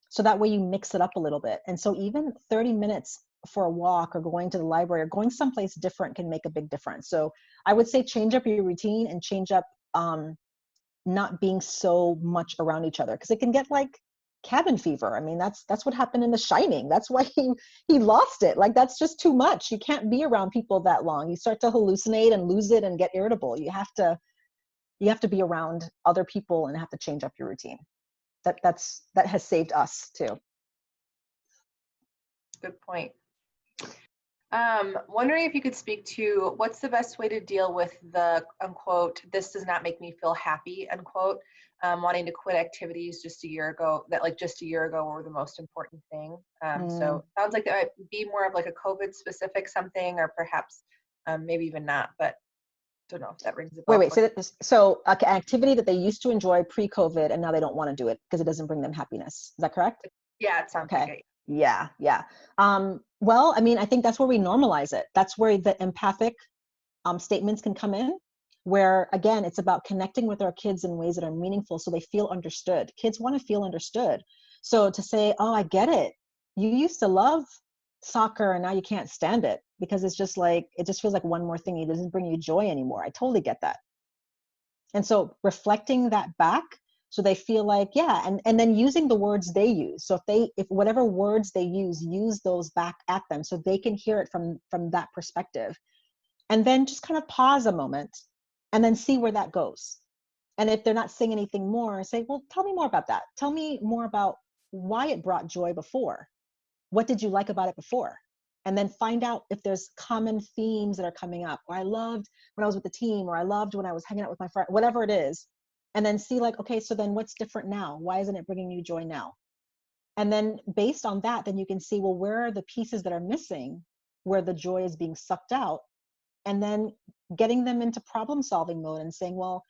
So that way you mix it up a little bit. And so even 30 minutes for a walk or going to the library or going someplace different can make a big difference. So I would say change up your routine and change up not being so much around each other, because it can get like cabin fever. I mean, that's what happened in The Shining. That's why he lost it. Like, that's just too much. You can't be around people that long. You start to hallucinate and lose it and get irritable. You have to be around other people and have to change up your routine. That has saved us too. Good point. Wondering if you could speak to what's the best way to deal with the unquote, this does not make me feel happy, unquote, wanting to quit activities just a year ago were the most important thing. So it sounds like that might be more of like a COVID specific something, or perhaps maybe even not, but don't know if that rings a bell. Wait, so an activity that they used to enjoy pre-COVID and now they don't want to do it because it doesn't bring them happiness. Is that correct? Yeah, it sounds like it. Yeah. Well, I mean, I think that's where we normalize it. That's where the empathic statements can come in, where again, it's about connecting with our kids in ways that are meaningful so they feel understood. Kids want to feel understood. So to say, oh, I get it. You used to love soccer and now you can't stand it because it's just like, it just feels like one more thing. It doesn't bring you joy anymore. I totally get that. And so reflecting that back So they feel like, yeah, and then using the words they use. So if whatever words they use those back at them so they can hear it from that perspective. And then just kind of pause a moment and then see where that goes. And if they're not saying anything more, say, well, tell me more about that. Tell me more about why it brought joy before. What did you like about it before? And then find out if there's common themes that are coming up. Or I loved when I was with the team, or I loved when I was hanging out with my friend, whatever it is. And then see like, okay, so then what's different now? Why isn't it bringing you joy now? And then based on that, then you can see, well, where are the pieces that are missing, where the joy is being sucked out? And then getting them into problem solving mode and saying, well,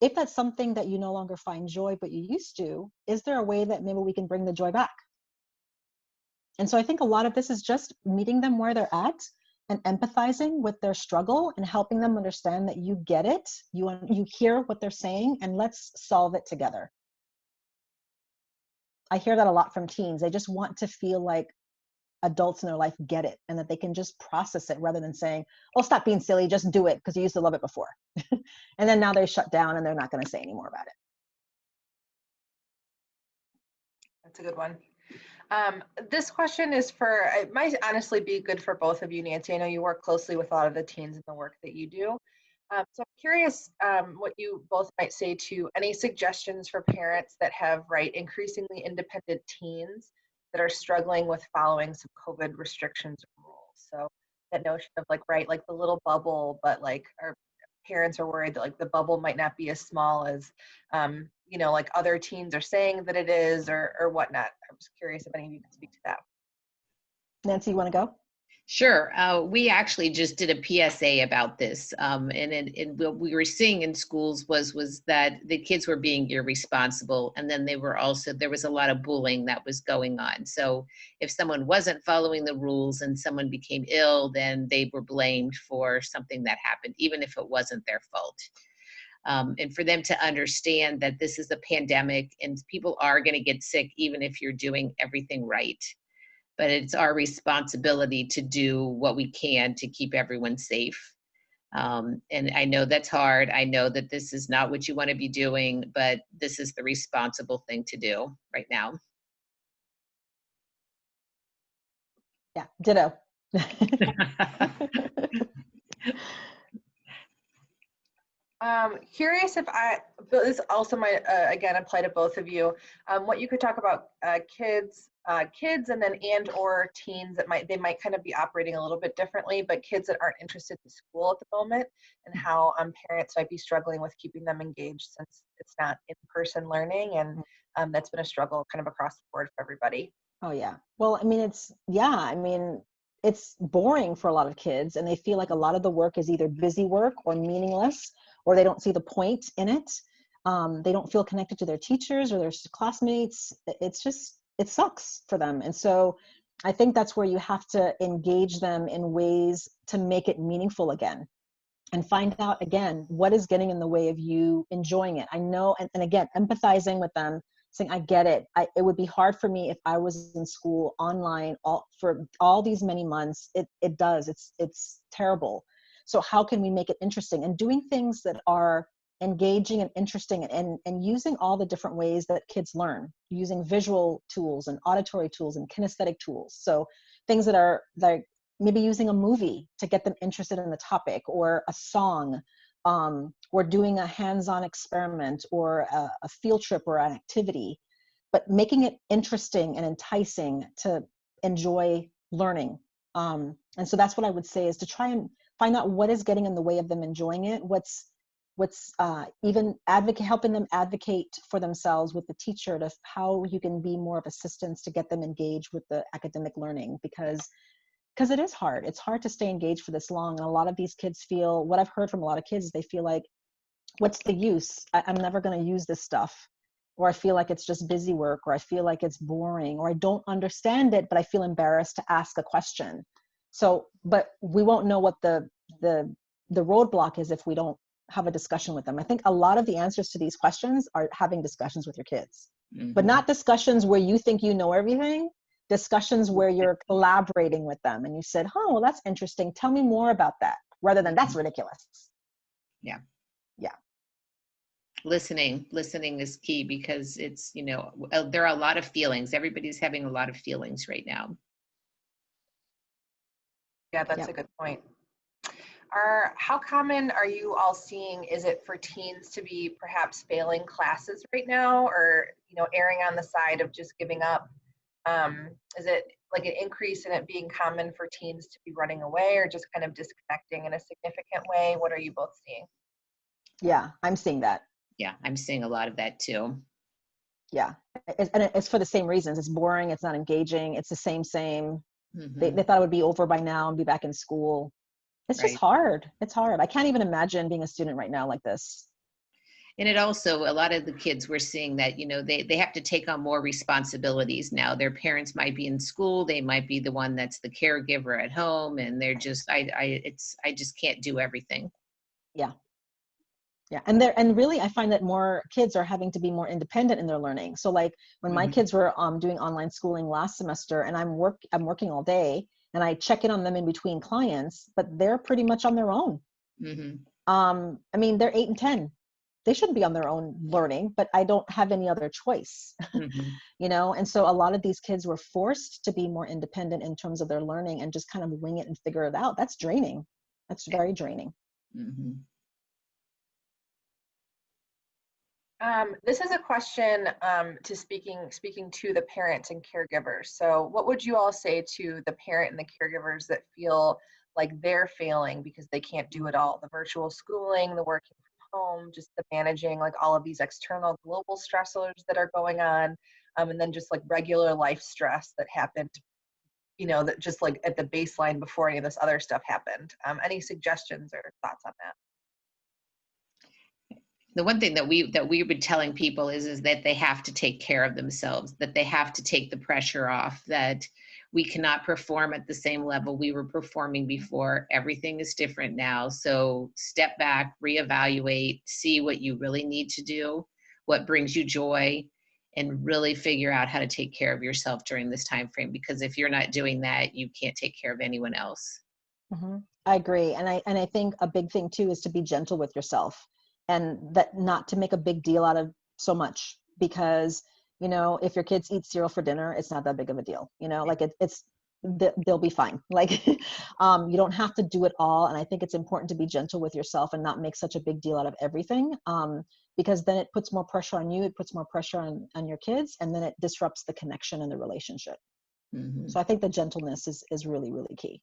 if that's something that you no longer find joy, but you used to, is there a way that maybe we can bring the joy back? And so I think a lot of this is just meeting them where they're at and empathizing with their struggle and helping them understand that you get it, you hear what they're saying, and let's solve it together. I hear that a lot from teens. They just want to feel like adults in their life get it and that they can just process it rather than saying, oh, stop being silly, just do it because you used to love it before. And then now they shut down and they're not going to say any more about it. That's a good one. This question is it might honestly be good for both of you, Nancy. I know you work closely with a lot of the teens in the work that you do. So I'm curious what you both might say to any suggestions for parents that have, increasingly independent teens that are struggling with following some COVID restrictions or rules. So that notion of like the little bubble, but our parents are worried that the bubble might not be as small as, other teens are saying that it is or whatnot. I was curious if any of you could speak to that. Nancy, you want to go? Sure. We actually just did a PSA about this, and what we were seeing in schools was that the kids were being irresponsible, and then there was a lot of bullying that was going on. So if someone wasn't following the rules and someone became ill, then they were blamed for something that happened, even if it wasn't their fault. And for them to understand that this is a pandemic and people are going to get sick, even if you're doing everything right. But it's our responsibility to do what we can to keep everyone safe. And I know that's hard. I know that this is not what you want to be doing, but this is the responsible thing to do right now. Yeah, ditto. Curious if this also might again apply to both of you. What you could talk about kids and then or teens that might kind of be operating a little bit differently, but kids that aren't interested in school at the moment, and how parents might be struggling with keeping them engaged since it's not in-person learning, and that's been a struggle kind of across the board for everybody. Oh yeah. Well, I mean, it's boring for a lot of kids, and they feel like a lot of the work is either busy work or meaningless, or they don't see the point in it. They don't feel connected to their teachers or their classmates. It sucks for them. And so I think that's where you have to engage them in ways to make it meaningful again, and find out again, what is getting in the way of you enjoying it. I know, and again, empathizing with them, saying, I get it. It would be hard for me if I was in school online for all these many months. It's terrible. So how can we make it interesting? And doing things that are engaging and interesting, and using all the different ways that kids learn, using visual tools and auditory tools and kinesthetic tools. So things that are like maybe using a movie to get them interested in the topic, or a song, or doing a hands-on experiment, or a field trip or an activity, but making it interesting and enticing to enjoy learning. And so that's what I would say, is to try and find out what is getting in the way of them enjoying it, what's even helping them advocate for themselves with the teacher, to how you can be more of assistance to get them engaged with the academic learning, because it is hard. It's hard to stay engaged for this long. And a lot of these kids feel, what I've heard from a lot of kids is they feel like, what's the use? I'm never going to use this stuff. Or I feel like it's just busy work, or I feel like it's boring, or I don't understand it, but I feel embarrassed to ask a question. So, but we won't know what the roadblock is if we don't have a discussion with them. I think a lot of the answers to these questions are having discussions with your kids, but not discussions where you think you know everything. Discussions where you're collaborating with them and you said, oh, well, that's interesting. Tell me more about that, rather than that's ridiculous. Yeah. Yeah. Listening is key, because it's, you know, there are a lot of feelings. Everybody's having a lot of feelings right now. Yeah, that's a good point. How common are you all seeing, is it for teens to be perhaps failing classes right now, or, you know, erring on the side of just giving up? Is it like an increase in it being common for teens to be running away, or just kind of disconnecting in a significant way? What are you both seeing? Yeah, I'm seeing that. Yeah, I'm seeing a lot of that too. Yeah, and it's for the same reasons. It's boring, it's not engaging, it's the same. Mm-hmm. They thought it would be over by now and be back in school. It's just hard. It's hard. I can't even imagine being a student right now like this. And it also, a lot of the kids, we're seeing that, you know, they have to take on more responsibilities now. Their parents might be in school, they might be the one that's the caregiver at home, and they're just, I just can't do everything. Yeah. Yeah, and really I find that more kids are having to be more independent in their learning. So like when my kids were doing online schooling last semester, and I'm working all day, and I check in on them in between clients, but they're pretty much on their own. I mean, they're 8 and 10. They shouldn't be on their own learning, but I don't have any other choice. You know, and so a lot of these kids were forced to be more independent in terms of their learning and just kind of wing it and figure it out. That's draining. That's very draining. This is a question to speaking to the parents and caregivers. So what would you all say to the parent and the caregivers that feel like they're failing because they can't do it all? The virtual schooling, the working from home, just the managing like all of these external global stressors that are going on, and then just like regular life stress that happened, you know, that just like at the baseline before any of this other stuff happened. Any suggestions or thoughts on that? The one thing that we've been telling people is that they have to take care of themselves, that they have to take the pressure off, that we cannot perform at the same level we were performing before. Everything is different now. So step back, reevaluate, see what you really need to do, what brings you joy, and really figure out how to take care of yourself during this time frame. Because if you're not doing that, you can't take care of anyone else. I agree. And I think a big thing too is to be gentle with yourself, and that not to make a big deal out of so much, because, you know, if your kids eat cereal for dinner, it's not that big of a deal, you know, like they'll be fine. Like, you don't have to do it all. And I think it's important to be gentle with yourself and not make such a big deal out of everything. Because then it puts more pressure on you, it puts more pressure on your kids, and then it disrupts the connection and the relationship. So I think the gentleness is really, really key.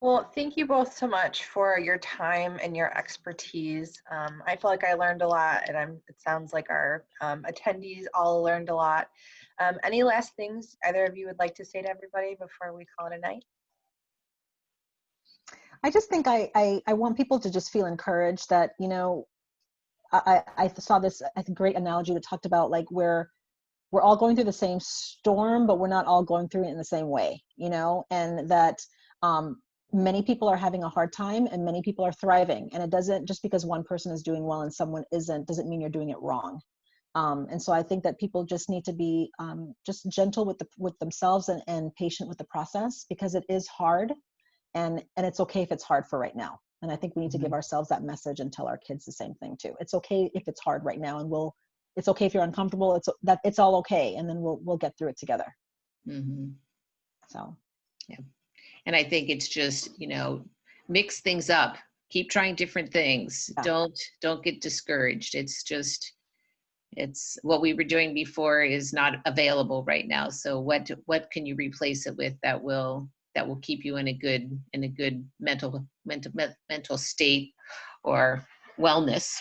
Well, thank you both so much for your time and your expertise. I feel like I learned a lot, and it sounds like our attendees all learned a lot. Any last things either of you would like to say to everybody before we call it a night? I just think I want people to just feel encouraged that, you know, I saw this great analogy that talked about like we're all going through the same storm, but we're not all going through it in the same way, you know, and that many people are having a hard time and many people are thriving. And it doesn't, just because one person is doing well and someone isn't, doesn't mean you're doing it wrong. And so I think that people just need to be just gentle with themselves and patient with the process, because it is hard, and it's okay if it's hard for right now. And I think we need to give ourselves that message and tell our kids the same thing too. It's okay if it's hard right now, and it's okay if you're uncomfortable. It's all okay, and then we'll get through it together. So, yeah. And I think it's just, you know, mix things up, keep trying different things. Yeah. Don't get discouraged. It's what we were doing before is not available right now. So what can you replace it with that will keep you in a good mental state or wellness?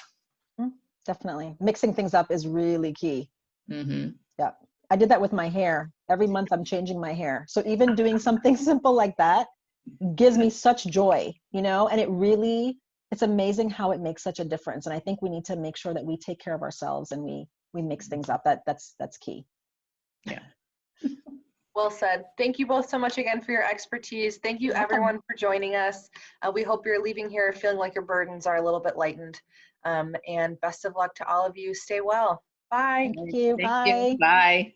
Definitely. Mixing things up is really key. Yeah. I did that with my hair. Every month I'm changing my hair. So even doing something simple like that gives me such joy, you know, and it's amazing how it makes such a difference. And I think we need to make sure that we take care of ourselves and we mix things up. That's key. Yeah. Well said. Thank you both so much again for your expertise. Thank you everyone for joining us. We hope you're leaving here feeling like your burdens are a little bit lightened. And best of luck to all of you. Stay well. Bye. Thank you. Thank you. Bye.